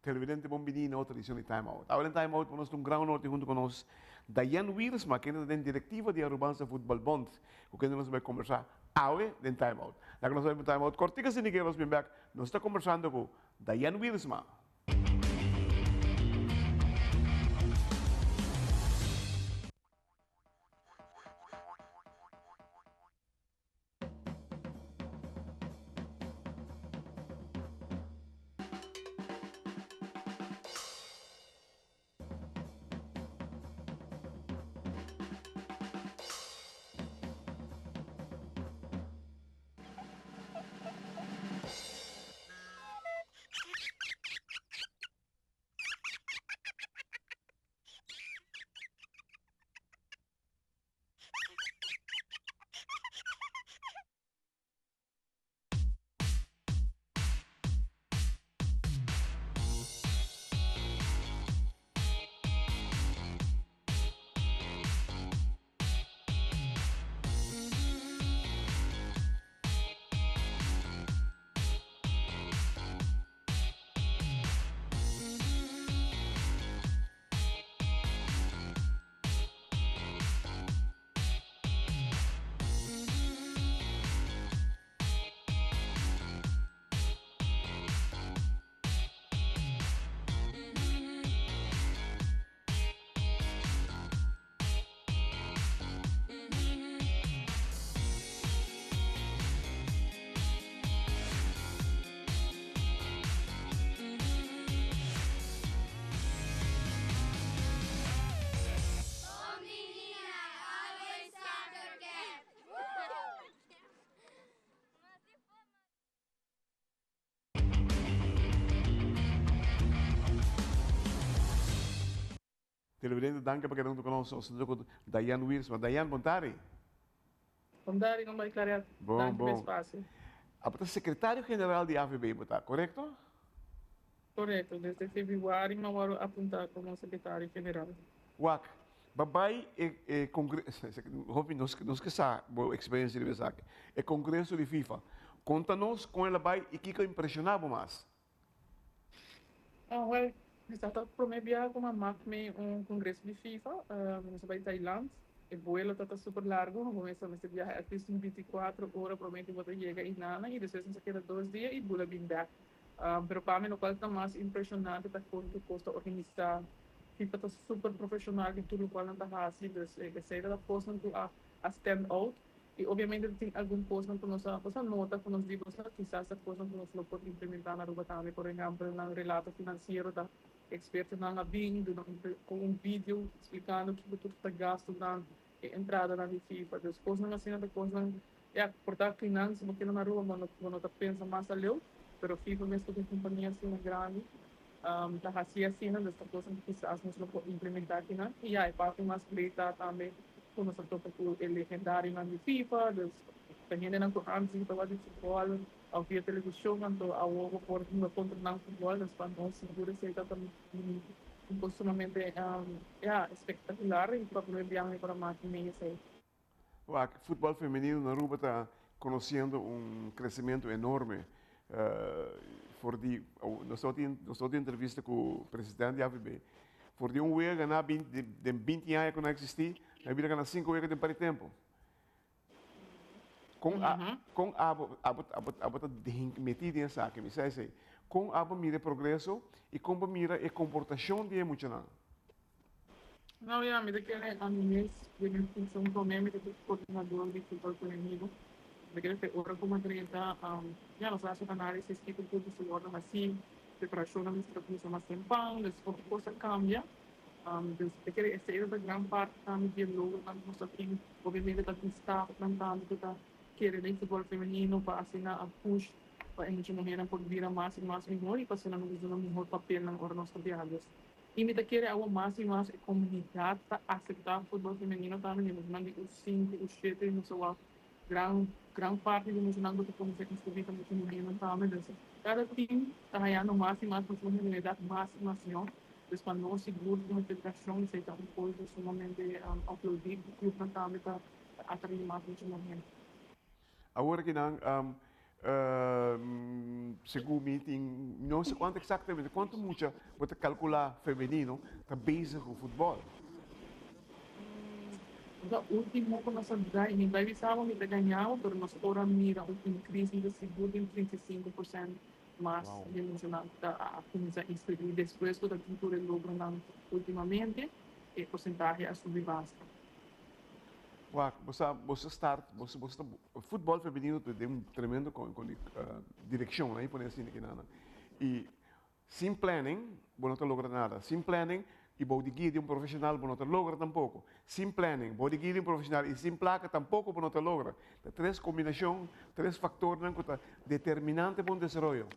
televidente bombini na outra edição de Time Out. Agora em Time Out, nós temos um grande norte junto conosco, Dayan Wiersma, que é da diretiva de Arubanza Football Bond, com quem nós vamos conversar agora em Time Out. Já que nós vamos em Time Out, cortica se ninguém nos vem back, nós estamos conversando com Dayan Wiersma. Televidente, danke para quedando conosco. Nós estamos com Dayan Wiersma. Dayan, bom tarde. Bom tarde, não vai clarear. Bom, bom. Espaço. A secretário-geral de AVB, está correto? Correto, desde februário não vou apontar como secretário-geral. Wak, babai é congresso, nós que sabe, boa experiência de pensar, é congresso de FIFA. Conta-nos com ela vai e que impressionava mais. Well, está promovendo como máquina congresso de FIFA, nós vai Tailândia. O vuelo está super largo, começamos a viajar até 24 horas, provavelmente vou chegar em Nana e depois nos queda 2 dias e vou vir back. Pero para mim, o qual está mais impressionante é quanto custa organizar. FIFA está super profissional em tudo o qual não está fácil, que seja da posta a stand out. E obviamente tem algum posto que nós nota que nós vimos quizás a coisa que nós não podemos implementar na rua também, por exemplo, no relato financeiro da experto na BIM, com vídeo explicando o que tudo está gasto na entrada na FIFA. As coisas não assim, as coisas portar finanças, porque na rua não está pensando mais ali, mas FIFA mesmo tem companhia assim grande, está assim, dessa coisa que quizás nós não podemos implementar aqui, né? E aí, parte mais grita também, quando nós estamos com o legendário na FIFA, também na corrente, que estava de futebol, ao via televisão, quando ao ovo por uma contra não futebol, nós vamos seguro se está também costumamente espetacular e para poder viajar para mais meio sei. O futebol feminino na Aruba está conhecendo um crescimento enorme. Nós temos entrevista com o presidente da AVB. Por de um ano ganhar 20 anos que não existia, a vida ganhar 5 anos de para tempo. Com a metida em saque, me sai assim, com a mira progresso e com a mira a comportação de muito não. Não, a medida que a minha função também do coordenador de futebol feminino, porque agora como a treinta, já nós achamos análise que tudo se torna assim, preparação da mistura começa mais tempão, depois a coisa cambia. Porque essa é a grande parte também de logo, nós aqui, obviamente, está com staff, plantando, está querendo em futebol feminino, para assinar a push, para a gente morrer por vir mais e mais melhor e para assinar um melhor papel na hora nós trabalhamos. E me quer a mais e mais comunidade para aceitar o futebol feminino também, mas não os 5, os 7, não sei lá, grande parte do mundo que como se construir também feminino também. Cada time está ganhando mais e mais para a comunidade, mais e mais, não? Quando nós seguro de uma federação, isso é uma coisa sumamente aplaudível, e o plantão está atraindo mais ultimamente. Agora que não, Segundo meeting, não sei quanto exatamente, quanto muito você calcular feminino está bezig com futebol. O último que nós ganhamos, em Bavisava, nós ganhamos, mas nós agora mira um crise de seguro em 35% mais Uau. dimensional da comunidade inscrita. Depois, toda a cultura logrando ultimamente, a porcentagem é subir bastante. Uau, o futebol feminino tem um tremendo direção, né? Por assim que nada. E sem planning, você não logra nada. Sem planning, e pode guiar de um profissional, você não logra tampouco. Sem planning, pode guiar de um profissional e sem placa tampouco você não logra. Três combinações, três fatores que são determinantes para o desenvolvimento.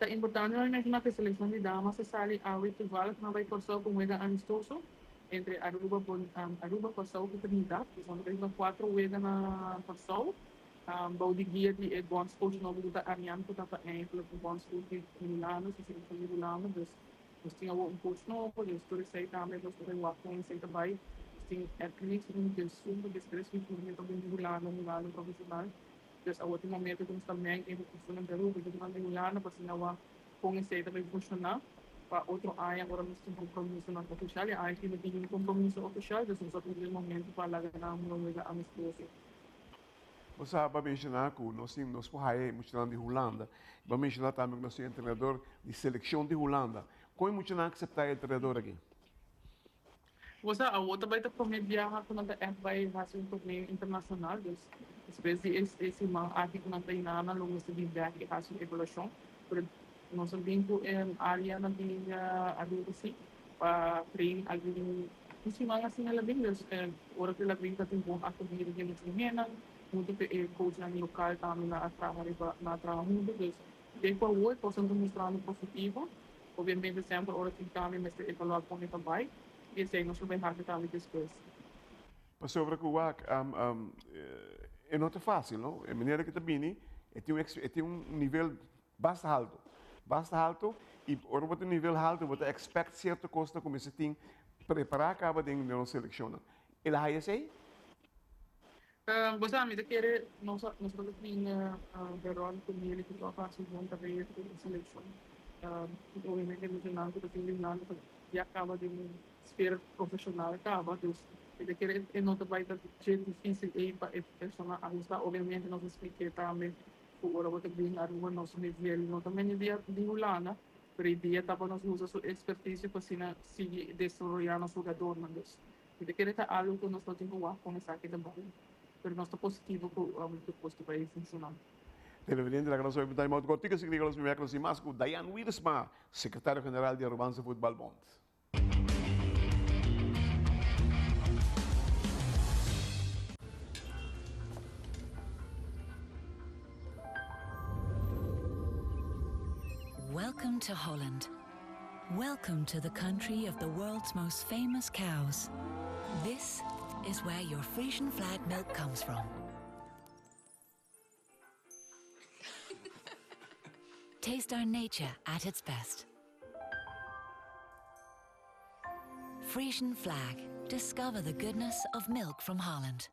É importante imaginar que a seleção de damas se sai a ritual que não vai correr com um amistoso entre Aruba, Kosovo e Trinidad, que são três quatro uega na Kosovo. Bom dia de bons coach novo da Ariane, que estava em bons coach de Milano, se seleção de Milano, nós tínhamos coach novo, nós torcemos também, nós temos uma coisa também, tem athletes que são de crescimento também de Milano profissional. Dus ao último momento que nós também temos que fazer Peru, porque nós temos lá na passada com esse também funcionar para outro área agora nós temos compromisso na oficial e aí que não tem compromisso oficial, dus nós temos momento para lá ganhar uma amistosa. Você vai mencionar que nós temos mencionando de Holanda, vai mencionar também que nós temos treinador de seleção de Holanda. Como mencionar que você está treinador aqui? Você a outra vai ter como viajar quando vai fazer torneio internacional, dus depois esse mal aqui que não tem nada, não gosta de viajar e fazer evolução, por nós também a área na minha adulta para treinar alguém assim mais assim ela bem dus ora que ela vem que tem bom acolher de muita muito coach na local também na trabalhar muito dus depois o outro posso mostrar no positivo obviamente sempre ora que também mas evaluar com ele também e sei nós vamos fazer também depois. Mas sobre o que é não é fácil, não? A maneira que está vindo, tem um nível bastante alto e ora você tem um nível alto, você expect certa coisa como você tem preparar acaba de não selecionar. Ele aí sei? Você amiga querer nós tinha Verón com ele que vai fazer um trabalho de seleção. Obviamente emocional que tem eliminado e acaba de uma esfera profissional acaba dos ele querer não vai dar jeito difícil aí para a pessoa ajustar obviamente nós expliquei também agora você bem a rua nosso nível não também de Holanda pero dia estava nós usa sua expertise para se desenvolver no jogador mas ele querer tá algo que nós não temos com essa aqui também pero nós está positivo com o posto para isso funcionar. Televidente, la que nos oye time out cortico, si que los primeros y más, con Diane Wiersma, secretario general de Arubanza Football Bond. Welcome to Holland. Welcome to the country of the world's most famous cows. This is where your Frisian flag milk comes from. Taste our nature at its best. Frisian flag. Discover the goodness of milk from Holland.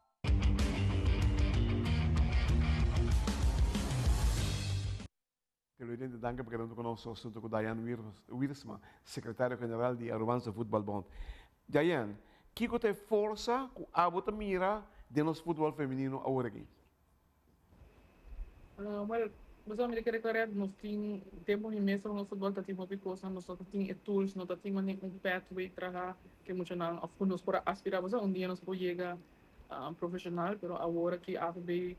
Televidente, danke por quedando conosco junto con Diane Wiersma, secretario general de Arubanza Football Bond. Diane, que você força a bota mira de nosso futebol feminino agora aqui? Well, mas a América declara nós temos imenso no futebol tá tipo uma coisa nós só temos tools nós temos um pathway para que muito não of nós para aspirar mas dia nós pode chegar profissional pero agora que há bem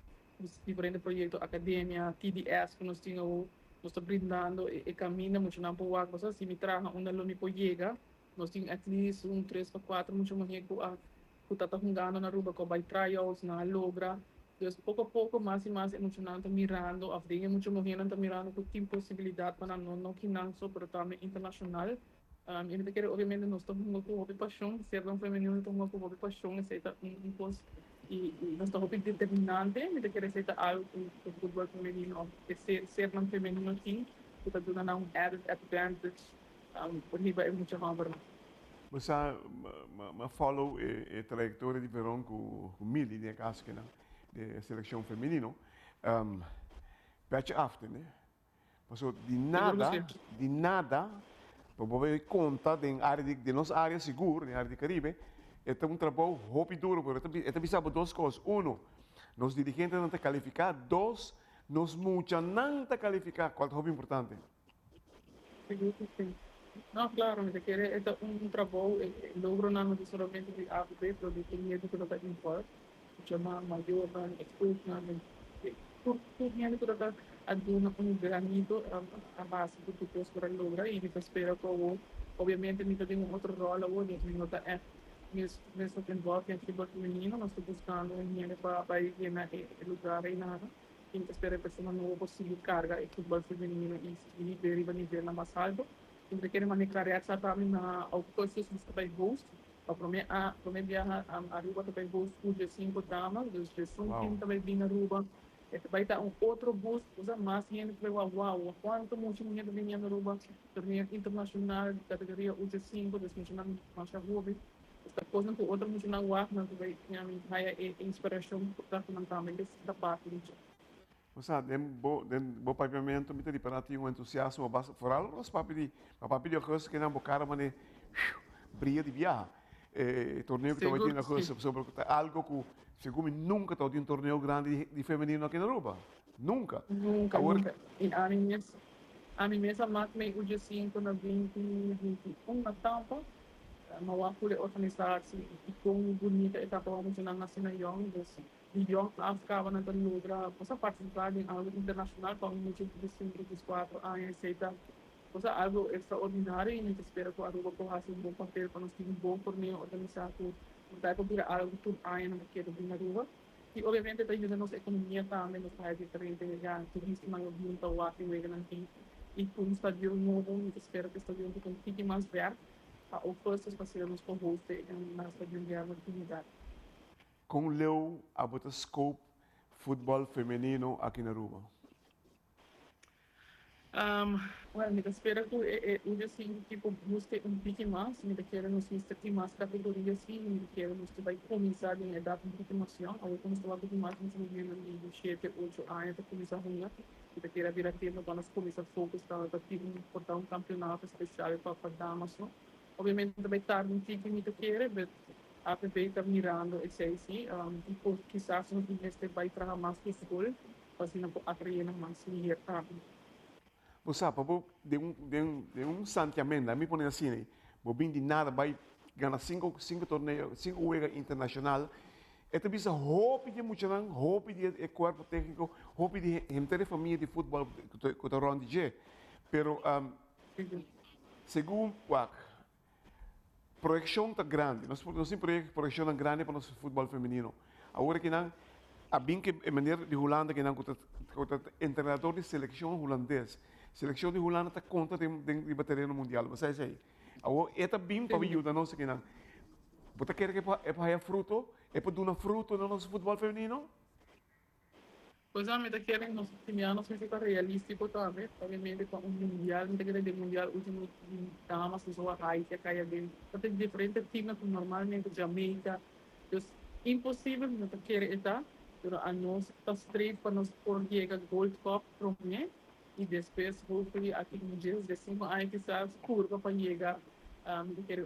diferentes projetos academia TDS que nós temos nós está brindando e caminha muito não por água mas se me traga aluno pode chegar nós temos at least 3 ou 4 muito mais que está jogando na rua com vai trials na logra. Dus pouco a pouco, mais e mais emocionante, mirando, a frente muito morrendo, mirando que tem possibilidade para não que não só para também internacional. Ele quer, obviamente, nós estamos com uma paixão, ser um feminino, estamos com uma paixão, aceita coisa e nós estamos determinante, ele quer aceitar algo que o futebol feminino, ser um feminino assim, que está dando um added advantage, por aí vai muito rápido. Você follow a trajetória de Verón com Mili, de caso que não. De seleção feminino. beetje aften, né? Mas Sim. de nada, para você conta de nossa área segura, na área do Caribe, é um trabalho rápido duro, porque é precisamos duas coisas. Um, nos dirigentes não te qualificar. Dois, nos mucha não te qualificar. Qual é o importante? Seguro que sim. Não, claro, me requiere un trabajo, logro no solamente de A a B, pero de medo que está import, chama maior, expulsion, tudo medo que está aduna um granito a base do que depois para lograr e depois espera que o obviamente me tem um outro rol ou de me nota é mesmo que envolve em futebol feminino, nós estamos buscando um dinheiro para ir na lugar aí nada. E espera que uma nova possível carga e futebol feminino e deriva nível na mais alto. Então, querem manejar essa também na autocoisas dos também host. Para mim, viajar a Aruba também host o G5 damas, dos G5 também vim na Aruba. Vai estar outro bus, usa mais gente que vai uau, quanto muito dinheiro vem na Aruba, torneio internacional, categoria UG5, desmencionando mais a Aruba. Esta coisa que outra muito na UAC, mas vai ter inspiração para também dessa parte. O sea, bo pavimento mi di para ti um entusiasmo basta foral os papi de coisa que não bocara mane brilha de viajar. Torneio que estava tendo coisa sobre algo que segundo nunca teve um torneio grande de feminino aqui na Aruba. Nunca. Nunca. E a mim mesma marca o dia 5 na 2021 na Tampa. Mawakuli organisatie ikong bonita etapa emosional nasional yang yung ficava na lugar você participar de algo internacional com muito de 5 anos aceita você algo extraordinário e gente espera que a Aruba possa fazer um bom papel para nós ter um bom torneio organizado para poder algo tudo aí na que do Aruba e obviamente está ajudando nossa economia também nos países diferentes já turismo maior muito o aqui e com o estádio novo gente espera que o estádio fique mais verde o first passeremos por hoste na stadion de atividade. Com leu a bota scope futebol feminino aqui na Aruba? Well, me espera que eu assim tipo busque pouquinho mais, me quero nos ter mais categorias sim, me quero nos vai começar em dar um pouquinho mais, ou como estava com mais nos movimentos de 7, 8 anos para começar a rungar, me quero vir aqui no para começar a focar para ter um campeonato especial para damas, obviamente também tarde um pouquinho me quero, mas a PP está mirando esse aí, e por quizás no este vai trabalhar mais que escola, para assim não atrair mais mulher também. Você sabe, de santiamento, a mim põe assim, né? Bobin de nada vai ganhar cinco torneios, 5 juegos internacional. Esta bisa hope de muito não, hope de corpo técnico, hope de gente de família de futebol que está rolando de. Pero segundo o projeção está grande, nós temos projeção grande para o nosso futebol feminino. Agora que não, a bem que a maneira de Holanda que não o treinador de seleção holandês. Seleção de Holanda está conta de bateria no mundial, você sei. Agora é bem para ajudar nós que não. Você quer que é para fruto, é para dar fruto no nosso futebol feminino? Pois a meta querem nos anos fica realístico também, obviamente com o mundial, não tem que mundial último damas só a raiz que cai bem. Tem diferentes times normalmente Jamaica, então impossível não querer estar, pero a nós está straight para nós por chegar Gold Cup primeiro. E depois, hopefully, aqui no dia 15 anos, quizás, curva para chegar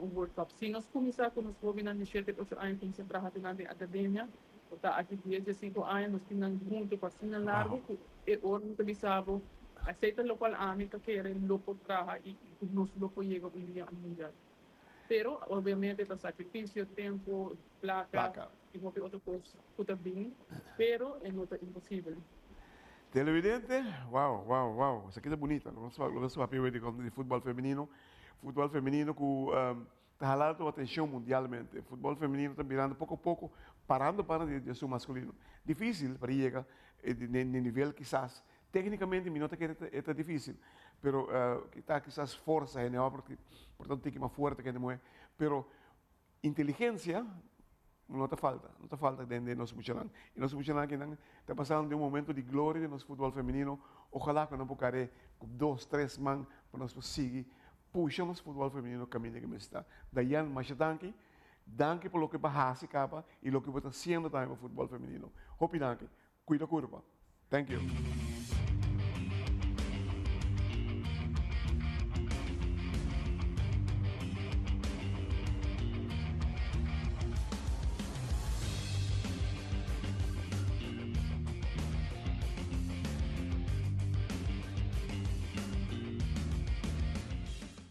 World Cup. Se nós começar com os jovens de 7 8 anos, como sempre, na academia, aqui dia 15 anos, nós temos muito para ser largo, e hoje não precisamos, aceita local amiga que querem local trabalhar e nós local chega para o mundial. Pero, obviamente, o sacrifício, tempo, placa, e qualquer outra coisa, tudo bem, pero é muito impossível. Televidente, wow, isso aqui é bonita. Nós papel de futebol feminino que está jalando a atenção mundialmente. Futebol feminino está virando pouco a pouco, parando para de seu masculino. Difícil para chegar no nível quizás, tecnicamente, me nota que é difícil, pero está quizás força, porque portanto tem que mais forte que não é. Pero inteligência não te falta dentro de nosso funcionário. E nosso funcionário que está passando de um momento de glória de nosso futebol feminino, ojalá que não poderemos com 2, 3 man para nós seguir puxar nosso futebol feminino no caminho que está. Daí, mas danke por lo que bahasi capa e lo que está haciendo também para o futebol feminino. Hope danke. Cuida curva. Thank you.